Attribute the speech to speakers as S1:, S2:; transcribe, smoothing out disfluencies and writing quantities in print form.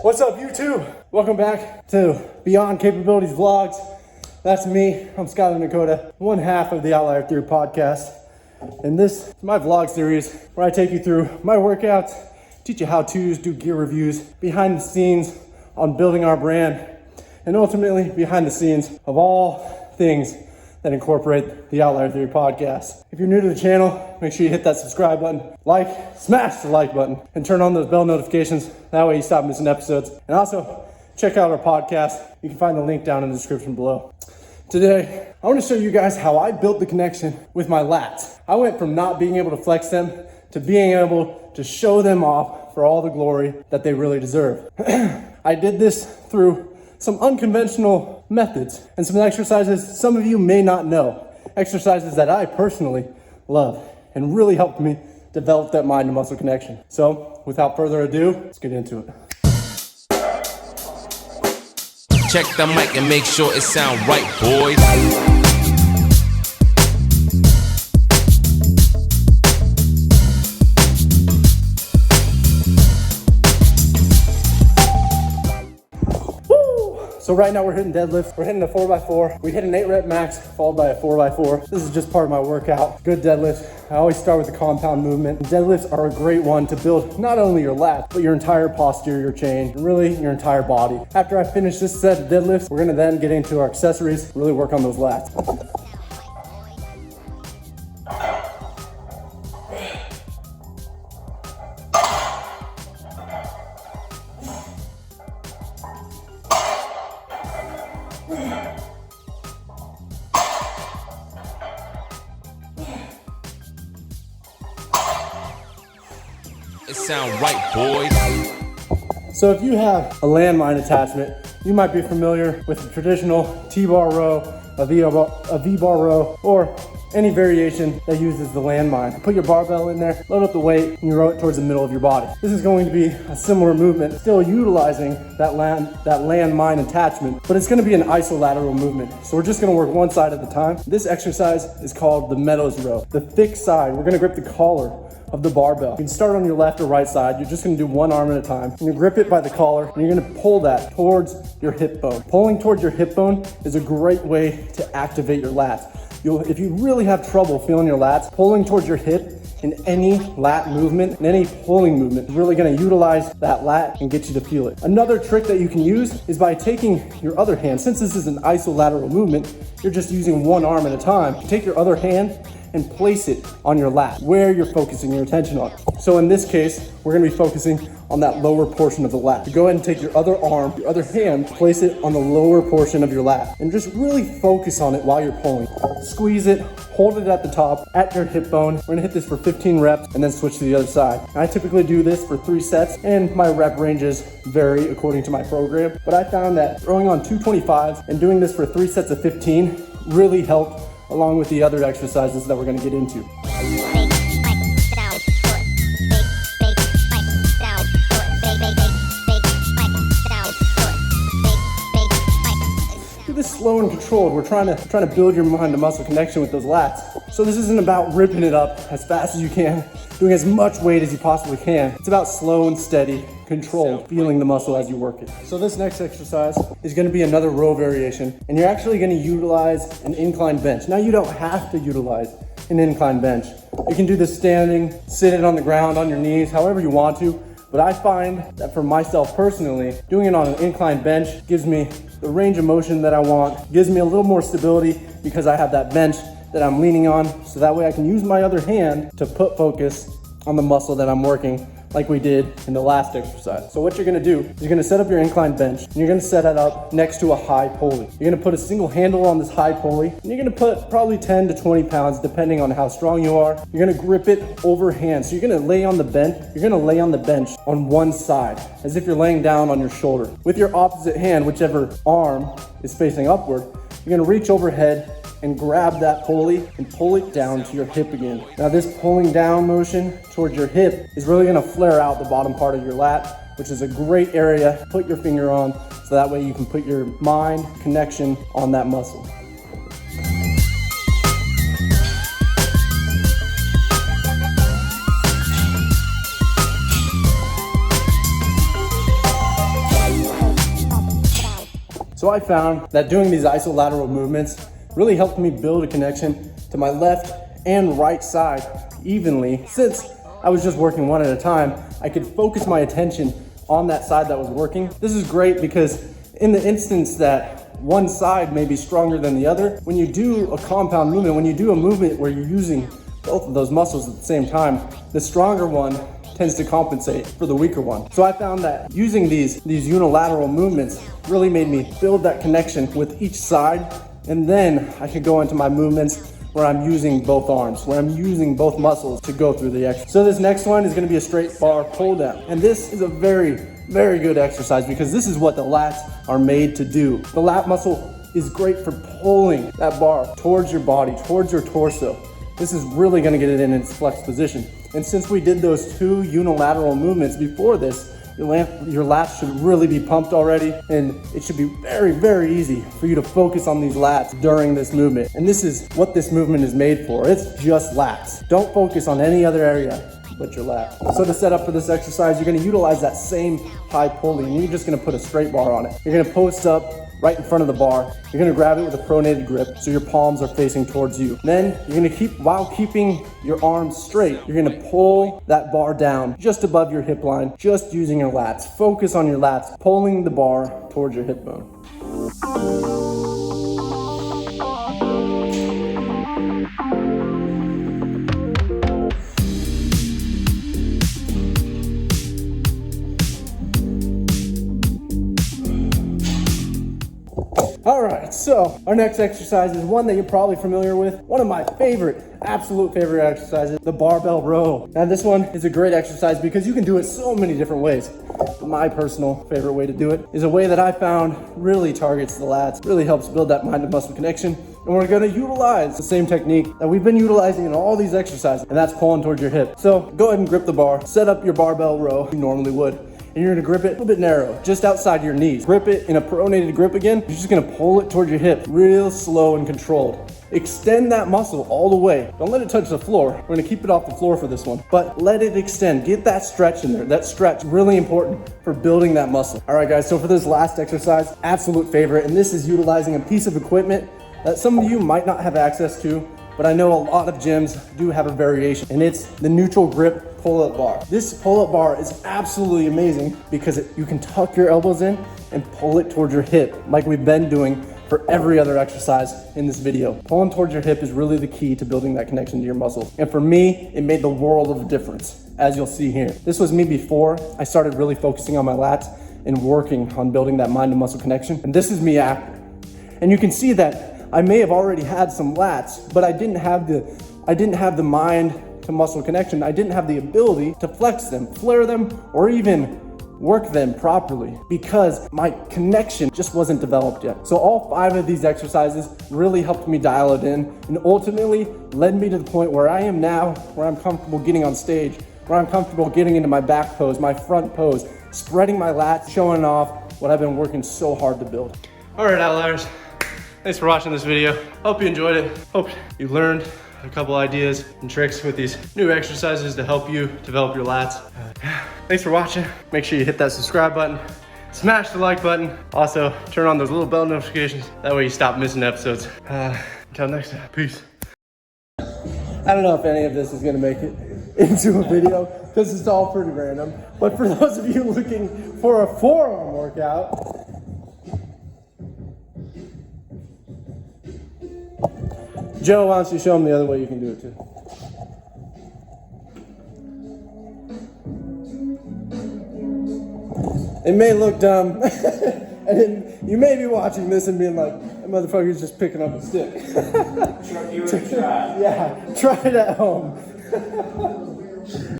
S1: What's up, YouTube? Welcome back to Beyond Capabilities Vlogs. That's me. I'm Skyler Nykoda, one half of the Outlier Theory podcast. And this is my vlog series where I take you through my workouts, teach you how-tos, do gear reviews, behind the scenes on building our brand, and ultimately behind the scenes of all things that incorporate the Outlier Theory podcast. If you're new to the channel, make sure you hit that subscribe button, smash the like button, and turn on those bell notifications. That way you stop missing episodes. And also, check out our podcast. You can find the link down in the description below. Today, I want to show you guys how I built the connection with my lats. I went from not being able to flex them to being able to show them off for all the glory that they really deserve. I did this through some unconventional methods and some exercises some of you may not know. Exercises that I personally love and really helped me develop that mind to muscle connection. So without further ado, let's get into it.
S2: Check the mic and make sure it sound right, boys.
S1: So right now we're hitting deadlifts. We're hitting a 4x4. We hit an 8 rep max followed by a 4x4. This is just part of my workout. Good deadlift. I always start with the compound movement. Deadlifts are a great one to build not only your lats, but your entire posterior chain, and really your entire body. After I finish this set of deadlifts, we're gonna then get into our accessories, really work on those lats.
S2: It sound right, boys.
S1: So if you have a landmine attachment, you might be familiar with the traditional T-bar row, a V-bar row, or any variation that uses the landmine. Put your barbell in there, load up the weight, and you row it towards the middle of your body. This is going to be a similar movement, still utilizing that landmine attachment, but it's gonna be an iso-lateral movement. So we're just gonna work one side at a time. This exercise is called the Meadows Row. The thick side, we're gonna grip the collar of the barbell. You can start on your left or right side. You're just gonna do one arm at a time. And you grip it by the collar and you're gonna pull that towards your hip bone. Pulling towards your hip bone is a great way to activate your lats. If you really have trouble feeling your lats, pulling towards your hip in any lat movement, in any pulling movement, is really gonna utilize that lat and get you to feel it. Another trick that you can use is by taking your other hand. Since this is an iso-lateral movement, you're just using one arm at a time. Take your other hand and place it on your lat, where you're focusing your attention on. So in this case, we're gonna be focusing on that lower portion of the lat. Go ahead and take your other arm, your other hand, place it on the lower portion of your lat, and just really focus on it while you're pulling. Squeeze it, hold it at the top, at your hip bone. We're gonna hit this for 15 reps and then switch to the other side. I typically do this for 3 sets, and my rep ranges vary according to my program, but I found that throwing on 225s and doing this for 3 sets of 15 really helped, along with the other exercises that we're going to get into. Do this slow and controlled. We're trying to build your mind to muscle connection with those lats. So this isn't about ripping it up as fast as you can, doing as much weight as you possibly can. It's about slow and steady, controlled, feeling the muscle as you work it. So this next exercise is going to be another row variation, and you're actually going to utilize an incline bench. Now you don't have to utilize an incline bench. You can do this standing, sit it on the ground on your knees, however you want to. But I find that for myself personally, doing it on an incline bench gives me the range of motion that I want, gives me a little more stability because I have that bench that I'm leaning on, so that way I can use my other hand to put focus on the muscle that I'm working, like we did in the last exercise. So what you're gonna do is you're gonna set up your incline bench and you're gonna set it up next to a high pulley. You're gonna put a single handle on this high pulley and you're gonna put probably 10 to 20 pounds depending on how strong you are. You're gonna grip it overhand. So you're gonna lay on the bench. You're gonna lay on the bench on one side as if you're laying down on your shoulder. With your opposite hand, whichever arm is facing upward, you're gonna reach overhead and grab that pulley and pull it down to your hip again. Now this pulling down motion towards your hip is really gonna flare out the bottom part of your lat, which is a great area to put your finger on, so that way you can put your mind connection on that muscle. So I found that doing these isolateral movements really helped me build a connection to my left and right side evenly. Since I was just working one at a time, I could focus my attention on that side that was working. This is great because in the instance that one side may be stronger than the other, when you do a compound movement, when you do a movement where you're using both of those muscles at the same time, the stronger one tends to compensate for the weaker one. So I found that using these unilateral movements really made me build that connection with each side, and then I could go into my movements where I'm using both arms, where I'm using both muscles to go through the exercise. So this next one is gonna be a straight bar pull down. And this is a very, very good exercise because this is what the lats are made to do. The lat muscle is great for pulling that bar towards your body, towards your torso. This is really gonna get it in its flexed position. And since we did those 2 unilateral movements before this, your lats should really be pumped already, and it should be very, very easy for you to focus on these lats during this movement. And this is what this movement is made for. It's just lats. Don't focus on any other area but your lat. So to set up for this exercise, you're gonna utilize that same high pulley, and you're just gonna put a straight bar on it. You're gonna post up right in front of the bar. You're gonna grab it with a pronated grip so your palms are facing towards you. Then you're gonna while keeping your arms straight, you're gonna pull that bar down just above your hip line, just using your lats. Focus on your lats, pulling the bar towards your hip bone. All right, so our next exercise is one that you're probably familiar with. One of my favorite, absolute favorite exercises, the barbell row. Now this one is a great exercise because you can do it so many different ways. My personal favorite way to do it is a way that I found really targets the lats, really helps build that mind to muscle connection. And we're gonna utilize the same technique that we've been utilizing in all these exercises, and that's pulling towards your hip. So go ahead and grip the bar, set up your barbell row you normally would. And you're gonna grip it a little bit narrow, just outside your knees. Grip it in a pronated grip again. You're just gonna pull it towards your hip, real slow and controlled. Extend that muscle all the way. Don't let it touch the floor. We're gonna keep it off the floor for this one, but let it extend. Get that stretch in there. That stretch, really important for building that muscle. All right guys, so for this last exercise, absolute favorite, and this is utilizing a piece of equipment that some of you might not have access to, but I know a lot of gyms do have a variation, and it's the neutral grip pull-up bar. This pull-up bar is absolutely amazing because you can tuck your elbows in and pull it towards your hip like we've been doing for every other exercise in this video. Pulling towards your hip is really the key to building that connection to your muscles. And for me, it made the world of a difference, as you'll see here. This was me before I started really focusing on my lats and working on building that mind to muscle connection. And this is me after. And you can see that I may have already had some lats, but I didn't have the mind to muscle connection. I didn't have the ability to flex them, flare them, or even work them properly because my connection just wasn't developed yet. So all 5 of these exercises really helped me dial it in and ultimately led me to the point where I am now, where I'm comfortable getting on stage, where I'm comfortable getting into my back pose, my front pose, spreading my lats, showing off what I've been working so hard to build. All right, Outliers, thanks for watching this video. Hope you enjoyed it. Hope you learned a couple ideas and tricks with these new exercises to help you develop your lats. Thanks for watching. Make sure you hit that subscribe button, smash the like button. Also, turn on those little bell notifications. That way you stop missing episodes. Until next time, peace. I don't know if any of this is gonna make it into a video because it's all pretty random. But for those of you looking for a forearm workout, Joe, why don't you show them the other way you can do it too? It may look dumb, and you may be watching this and being like, that motherfucker's just picking up a stick.
S3: Try.
S1: Yeah, try it at home.